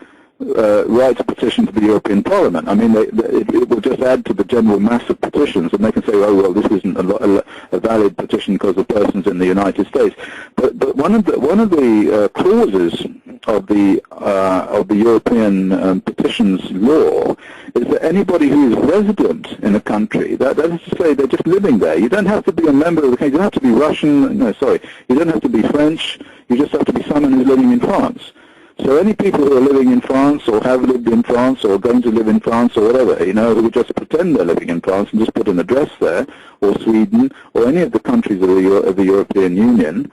write a petition to the European Parliament. I mean, it will just add to the general mass of petitions, and they can say, oh, well, this isn't a valid petition because the person's in the United States. But one of the clauses of the European petitions law is that anybody who is resident in a country, that is to say they're just living there. You don't have to be a member of the country. You don't have to be Russian. No, sorry. You don't have to be French. You just have to be someone who's living in France. So any people who are living in France or have lived in France or are going to live in France or whatever, you know, who just pretend they're living in France and just put an address there, or Sweden, or any of the countries of the European Union,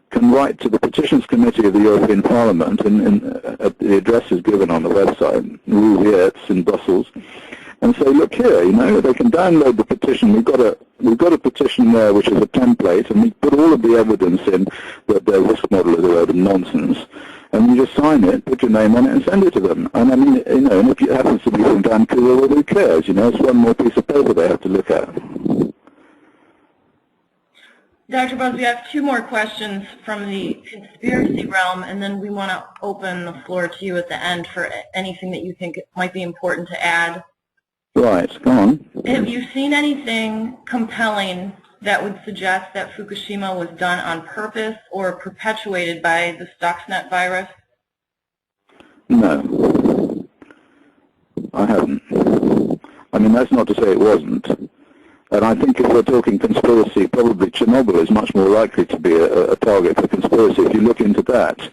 can write to the Petitions Committee of the European Parliament, and the address is given on the website, Rue Viertz in Brussels, and say, look here, you know, they can download the petition. We've got a petition there which is a template, and we put all of the evidence in that their risk model is a load of nonsense. And you just sign it, put your name on it, and send it to them. And I mean, you know, and if it happens to be from Vancouver, well, who cares? You know, it's one more piece of paper they have to look at. Dr. Busby, I have two more questions from the conspiracy realm, and then we want to open the floor to you at the end for anything that you think might be important to add. Right, go on. Have you seen anything compelling that would suggest that Fukushima was done on purpose or perpetuated by the Stuxnet virus? No, I haven't. I mean, that's not to say it wasn't. And I think if we're talking conspiracy, probably Chernobyl is much more likely to be a target for conspiracy. If you look into that,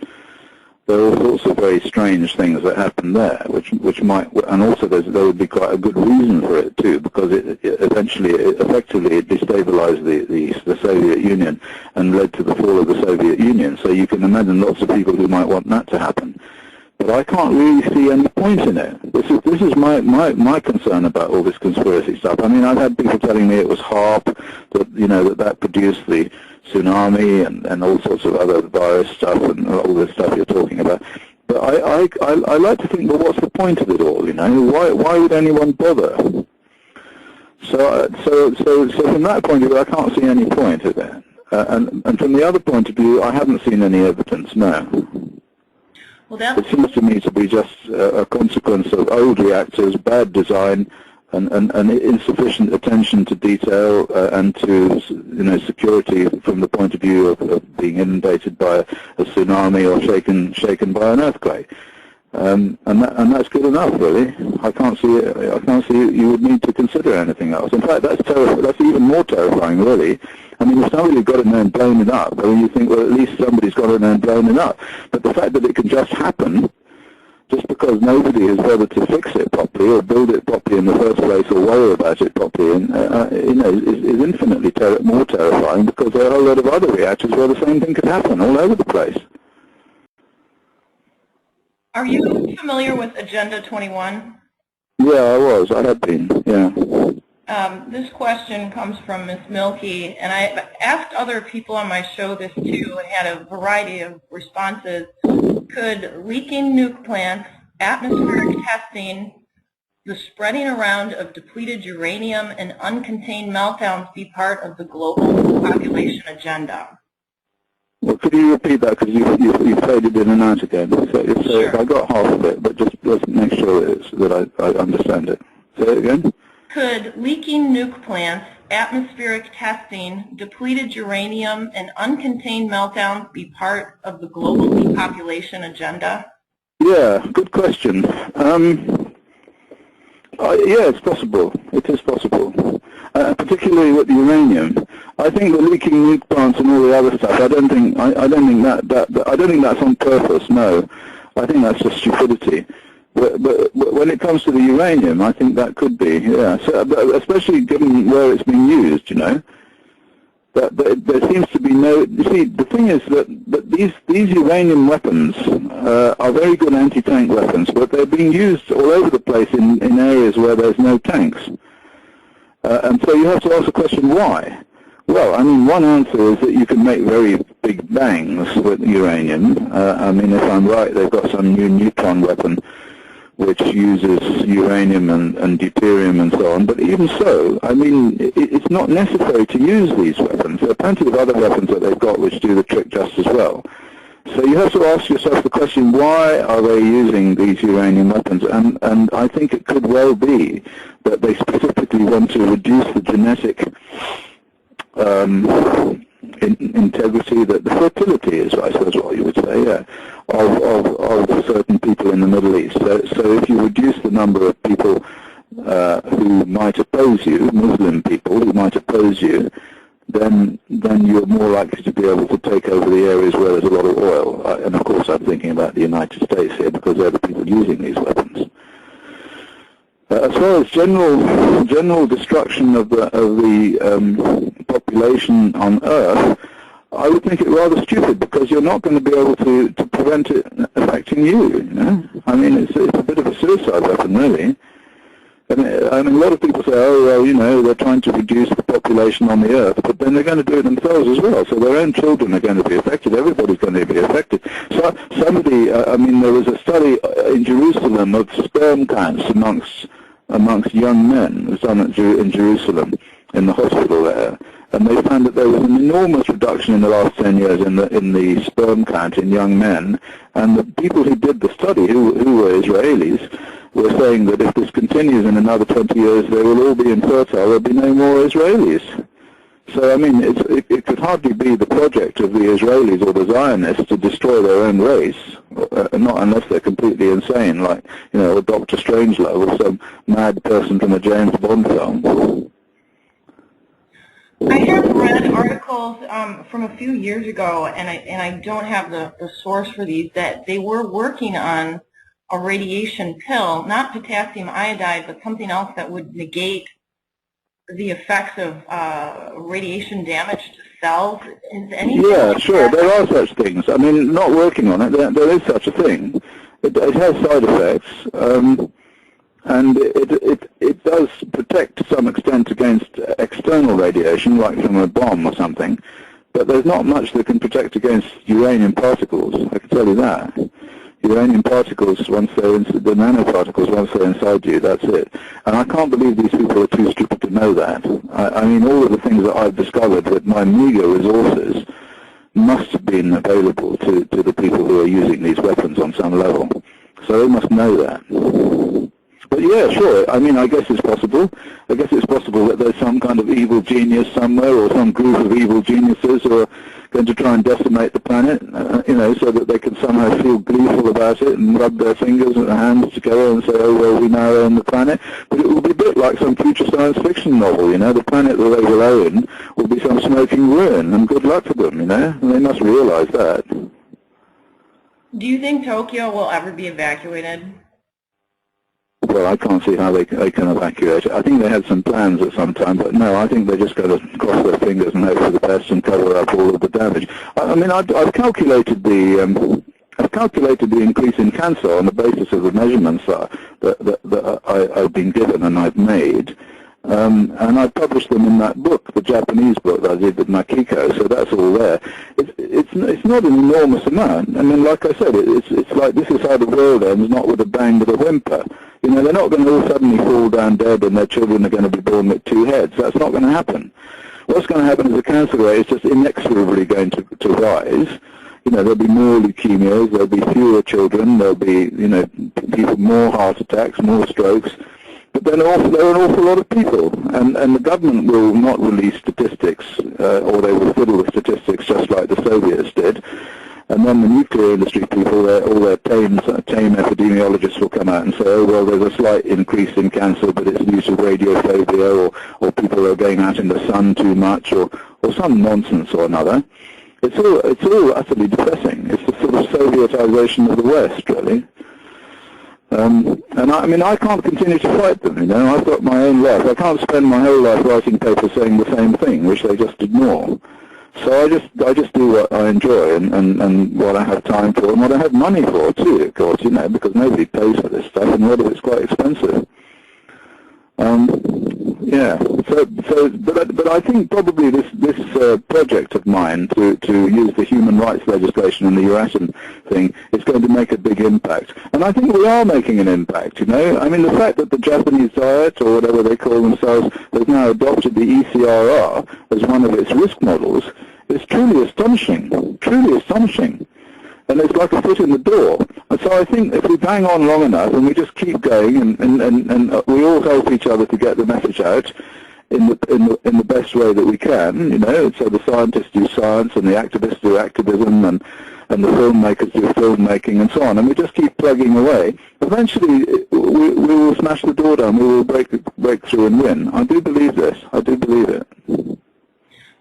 there are all sorts of very strange things that happen there, which might, and also there would be quite a good reason for it too, because it effectively destabilized the Soviet Union and led to the fall of the Soviet Union. So you can imagine lots of people who might want that to happen. But I can't really see any point in it. This is my concern about all this conspiracy stuff. I mean, I've had people telling me it was HAARP, that, you know, that produced the tsunami and all sorts of other virus stuff and all this stuff you're talking about. But I like to think, well, what's the point of it all? You know, why would anyone bother? So from that point of view, I can't see any point of it. And from the other point of view, I haven't seen any evidence. No. Well, it seems to me to be just a consequence of old reactors, bad design, and insufficient attention to detail and to, you know, security from the point of view of being inundated by a tsunami or shaken by an earthquake. And that's good enough, really. I can't see you would need to consider anything else. In fact, that's even more terrifying, really. I mean, if somebody got in there and blown it up, I mean, you think, well, at least somebody's got in there and blown it up. But the fact that it can just happen, just because nobody has bothered to fix it properly or build it properly in the first place or worry about it properly, you know, is infinitely more terrifying, because there are a whole lot of other reactors where the same thing could happen all over the place. Are you familiar with Agenda 21? Yeah, I was. I had been, yeah. This question comes from Ms. Milky, and I asked other people on my show this too and had a variety of responses. Could leaking nuke plants, atmospheric testing, the spreading around of depleted uranium, and uncontained meltdowns be part of the global population agenda? Well, could you repeat that, because you faded in and out again. So Sure. I got half of it, but just make sure that I understand it. Say it again. Could leaking nuke plants, atmospheric testing, depleted uranium, and uncontained meltdowns be part of the global depopulation agenda? Yeah, good question. Yeah, it's possible. It is possible. Particularly with the uranium. I think the leaking nuke plants and all the other stuff. I don't think that's on purpose. No, I think that's just stupidity. But when it comes to the uranium, I think that could be. Yeah, so, especially given where it's being used. You know, that there seems to be no. You see, the thing is that these uranium weapons are very good anti-tank weapons, but they're being used all over the place in areas where there's no tanks. And so you have to ask the question, why? Well, I mean, one answer is that you can make very big bangs with uranium. I mean, if I'm right, they've got some new neutron weapon which uses uranium and deuterium and so on. But even so, I mean, it's not necessary to use these weapons. There are plenty of other weapons that they've got which do the trick just as well. So you have to ask yourself the question, why are they using these uranium weapons? And I think it could well be that they specifically want to reduce the genetic integrity, the fertility is, I suppose, what you would say, yeah, of certain people in the Middle East. So if you reduce the number of people who might oppose you, Muslim people who might oppose you, then you're more likely to be able to take over the areas where there's a lot of oil. And of course, I'm thinking about the United States here because they're the people using these weapons. As far as general destruction of the population on Earth, I would think it rather stupid because you're not going to be able to prevent it affecting you. You know, I mean, it's a bit of a suicide weapon, really. I mean, a lot of people say, oh, well, you know, they're trying to reduce the population on the Earth, but then they're going to do it themselves as well. So their own children are going to be affected. Everybody's going to be affected. So somebody, I mean, there was a study in Jerusalem of sperm counts amongst young men. It was done in Jerusalem, in the hospital there. And they found that there was an enormous reduction in the last 10 years in the sperm count in young men. And the people who did the study, who were Israelis, were saying that if this continues in another 20 years, they will all be infertile. There will be no more Israelis. So, I mean, it could hardly be the project of the Israelis or the Zionists to destroy their own race, not unless they're completely insane, like, you know, Dr. Strangelove or some mad person from a James Bond film. I have read articles from a few years ago, and I don't have the source for these, that they were working on a radiation pill, not potassium iodide, but something else that would negate the effects of radiation damage to cells. Is anything like sure, there are such things. I mean, not working on it, there is such a thing. It has side effects, and it does protect to some extent against external radiation, like from a bomb or something, but there's not much that can protect against uranium particles, I can tell you that. Uranium particles, once they're the nanoparticles, once they're inside you, that's it. And I can't believe these people are too stupid to know that. I mean, all of the things that I've discovered with my meager resources must have been available to the people who are using these weapons on some level. So they must know that. But yeah, sure, I mean, I guess it's possible. I guess it's possible that there's some kind of evil genius somewhere, or some group of evil geniuses who are going to try and decimate the planet, you know, so that they can somehow feel gleeful about it and rub their fingers and their hands together and say, oh, well, we now own the planet. But it will be a bit like some future science fiction novel, you know. The planet that they will own will be some smoking ruin, and good luck to them, you know. And they must realize that. Do you think Tokyo will ever be evacuated? Well, I can't see how they can evacuate it. I think they had some plans at some time, but no, I think they're just going to cross their fingers and hope for the best and cover up all of the damage. I mean, I've calculated the I've calculated the increase in cancer on the basis of the measurements that I've been given and I've made. And I published them in that book, the Japanese book that I did with Makiko, so that's all there. It's not an enormous amount. I mean, like I said, it's like this is how the world ends, not with a bang but a whimper. You know, they're not going to all suddenly fall down dead and their children are going to be born with 2 heads. That's not going to happen. What's going to happen is the cancer rate is just inexorably going to rise. You know, there'll be more leukemias, there'll be fewer children, there'll be, you know, people, more heart attacks, more strokes. But then also, there are an awful lot of people, and the government will not release statistics, or they will fiddle with statistics just like the Soviets did. And then the nuclear industry people, all their tame epidemiologists will come out and say, oh, well, there's a slight increase in cancer, but it's due to radiophobia, or people are going out in the sun too much, or some nonsense or another. It's all utterly depressing. It's the sort of Sovietization of the West, really. And I mean, I can't continue to fight them, you know. I've got my own life. I can't spend my whole life writing papers saying the same thing, which they just ignore. So I just do what I enjoy and what I have time for and what I have money for, too, of course, you know, because nobody pays for this stuff and a lot of it's quite expensive. Yeah. But I think probably this project of mine to use the human rights legislation and the EURATOM thing is going to make a big impact. And I think we are making an impact, you know. I mean, the fact that the Japanese Diet, or whatever they call themselves, has now adopted the ECRR as one of its risk models is truly astonishing, truly astonishing. And it's like a foot in the door. And so I think if we bang on long enough and we just keep going and we all help each other to get the message out in the best way that we can, you know, so the scientists do science and the activists do activism and the filmmakers do filmmaking and so on, and we just keep plugging away, eventually we will smash the door down, we will break through and win. I do believe this. I do believe it.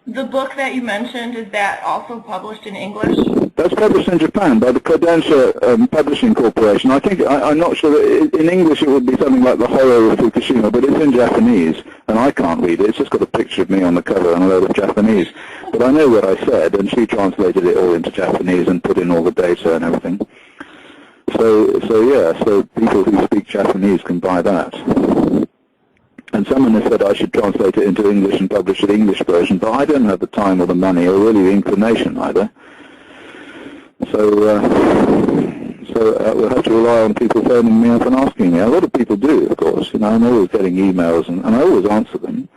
The book that you mentioned, is that also published in English? That's published in Japan by the Credential Publishing Corporation. I think, I'm not sure, in English it would be something like The Horror of Fukushima, but it's in Japanese, and I can't read it. It's just got a picture of me on the cover and a load of Japanese. But I know what I said, and she translated it all into Japanese and put in all the data and everything. So people who speak Japanese can buy that. And someone has said I should translate it into English and publish the English version, but I don't have the time or the money or really the inclination either. So we'll have to rely on people phoning me up and asking me. A lot of people do, of course. You know, I'm always getting emails, and I always answer them,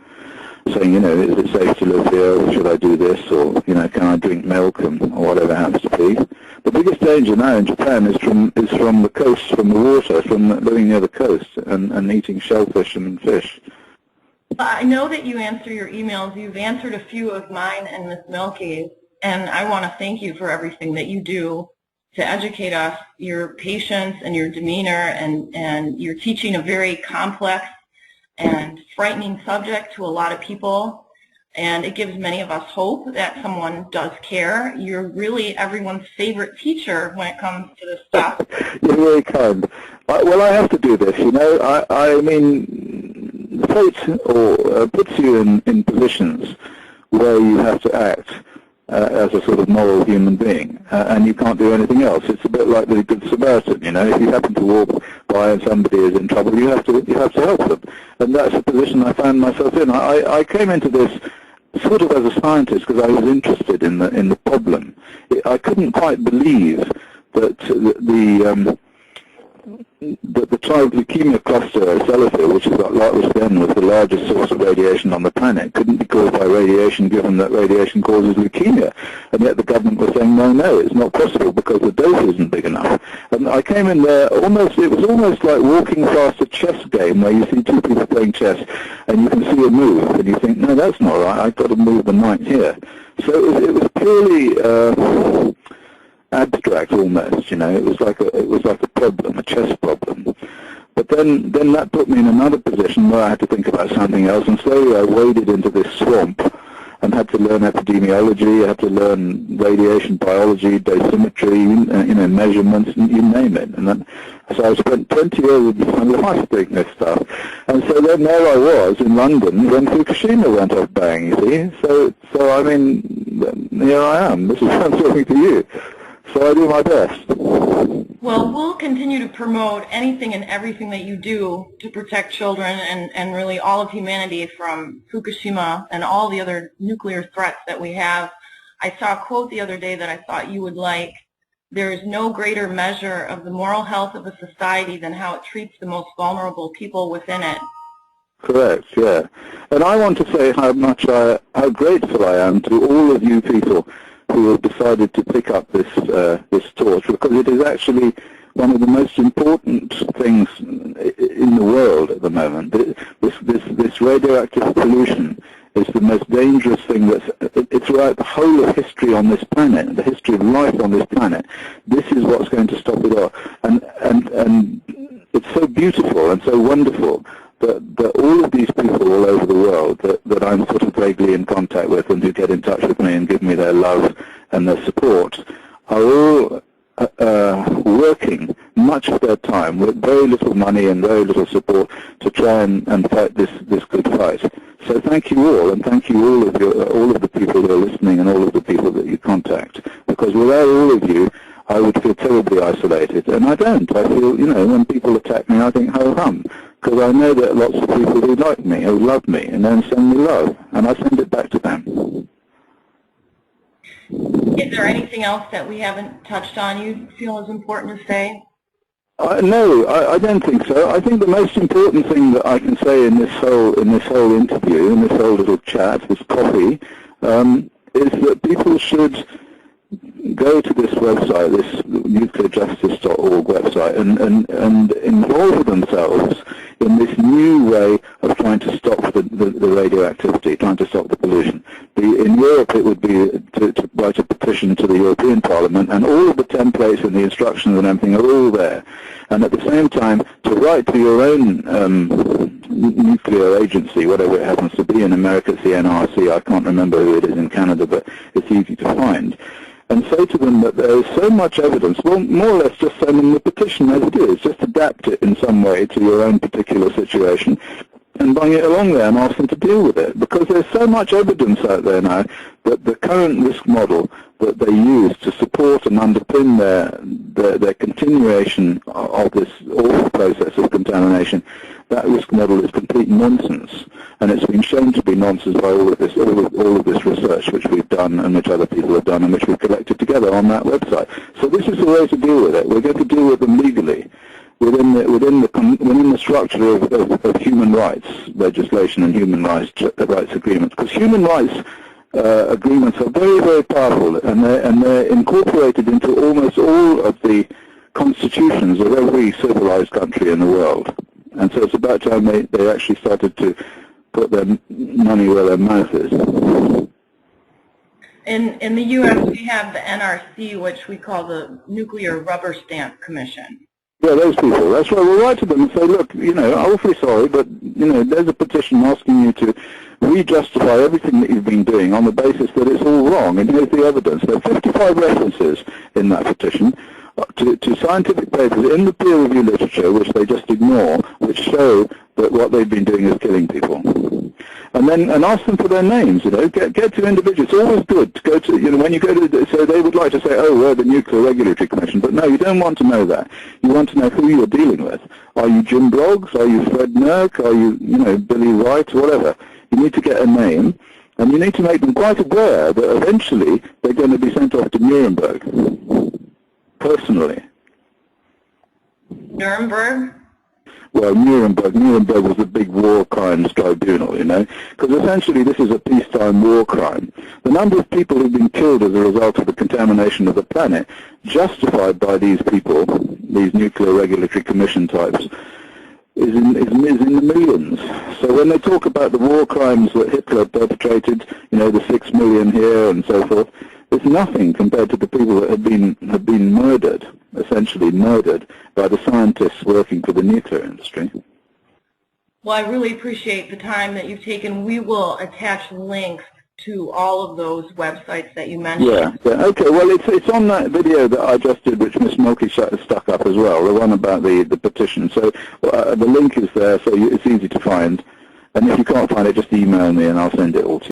saying, you know, is it safe to live here, or should I do this, or, you know, can I drink milk, or whatever it happens to be. The biggest danger now in Japan is from the coast, from the water, from living near the coast, and eating shellfish and fish. I know that you answer your emails. You've answered a few of mine and Miss Milky's, and I want to thank you for everything that you do to educate us, your patience and your demeanor, and you're teaching a very complex and frightening subject to a lot of people, and it gives many of us hope that someone does care. You're really everyone's favorite teacher when it comes to this stuff. You're very kind. Well, I have to do this, you know. I mean, fate puts you in positions where you have to act as a sort of moral human being, and you can't do anything else. It's a bit like the Good Samaritan, you know. If you happen to walk by and somebody is in trouble, you have to help them, and that's the position I found myself in. I came into this sort of as a scientist because I was interested in the problem. I couldn't quite believe that the child leukemia cluster at Sellafield, which then was the largest source of radiation on the planet, couldn't be caused by radiation, given that radiation causes leukemia. And yet the government was saying, no, it's not possible because the dose isn't big enough. And I came in there, it was almost like walking past a chess game where you see two people playing chess and you can see a move and you think, no, that's not right, I've got to move the knight here. So it was purely abstract almost, you know. It was like a problem, a chess problem. But then that put me in another position where I had to think about something else, and slowly I waded into this swamp and had to learn epidemiology, I had to learn radiation biology, dosimetry, you know, measurements, you name it. And so I spent 20 years of my life doing this stuff. And so then there I was in London when Fukushima went off bang, you see. So I mean, here I am. This is why I'm talking to you. So I do my best. Well, we'll continue to promote anything and everything that you do to protect children and really all of humanity from Fukushima and all the other nuclear threats that we have. I saw a quote the other day that I thought you would like. There is no greater measure of the moral health of a society than how it treats the most vulnerable people within it. Correct, yeah. And I want to say how grateful I am to all of you people who have decided to pick up this torch, because it is actually one of the most important things in the world at the moment. This radioactive pollution is the most dangerous thing it's throughout the whole of history on this planet, the history of life on this planet. This is what's going to stop it all. And it's so beautiful and so wonderful that all of these people all over the world that I'm sort of vaguely in contact with and who get in touch with me and give me their love and their support are all working much of their time with very little money and very little support to try and fight this good fight. So thank you all, and thank you all of the people who are listening and all of the people that you contact, because without all of you I would feel terribly isolated, and I don't. I feel, when people attack me, I think, ho-hum, because I know that lots of people who like me, who love me, and then send me love, and I send it back to them. Is there anything else that we haven't touched on you feel is important to say? No, I don't think so. I think the most important thing that I can say in this whole interview, in this whole little chat, this coffee, is that people should go to this website, this nuclearjustice.org website, and involve themselves in this new way of trying to stop the radioactivity, trying to stop the pollution. In Europe, it would be to write a petition to the European Parliament, and all of the templates and the instructions and everything are all there. And at the same time, to write to your own nuclear agency, whatever it happens to be. In America, it's the NRC. I can't remember who it is in Canada, but it's easy to find. And say to them that there is so much evidence, well, more or less just send them the petition as it is, just adapt it in some way to your own particular situation, and bring it along there and ask them to deal with it. Because there's so much evidence out there now that the current risk model that they use to support and underpin their continuation of this awful process of contamination, that risk model is complete nonsense, and it's been shown to be nonsense by all of this research which we've done and which other people have done and which we've collected together on that website. So this is the way to deal with it. We're going to deal with them legally within the structure of human rights legislation and human rights agreements, because human rights agreements are very, very powerful, and they're incorporated into almost all of the constitutions of every civilized country in the world. And so it's about time they actually started to put their money where their mouth is. In the U.S., we have the NRC, which we call the Nuclear Rubber Stamp Commission. Yeah, those people. That's right. We'll write to them and say, look, awfully sorry, but, there's a petition asking you to re-justify everything that you've been doing on the basis that it's all wrong, and here's the evidence. There are 55 references in that petition to scientific papers in the peer-review literature, which they just ignore, which show that what they've been doing is killing people. And ask them for their names, get to individuals. It's always good to go to, when you go to, so they would like to say, oh, we're the Nuclear Regulatory Commission, but no, you don't want to know that. You want to know who you're dealing with. Are you Jim Broggs? Are you Fred Nurk? Are you, Billy Wright? Whatever. You need to get a name, and you need to make them quite aware that eventually they're going to be sent off to Nuremberg, personally. Nuremberg? Well, Nuremberg was the big war crimes tribunal, because essentially this is a peacetime war crime. The number of people who've been killed as a result of the contamination of the planet, justified by these people, these Nuclear Regulatory Commission types, is in the millions. So when they talk about the war crimes that Hitler perpetrated, the 6 million here and so forth, it's nothing compared to the people that have been murdered, essentially murdered, by the scientists working for the nuclear industry. Well, I really appreciate the time that you've taken. We will attach links to all of those websites that you mentioned. Yeah. Okay. Well, it's on that video that I just did, which Miss Milky stuck up as well, the one about the petition. So the link is there, so it's easy to find. And if you can't find it, just email me and I'll send it all to you.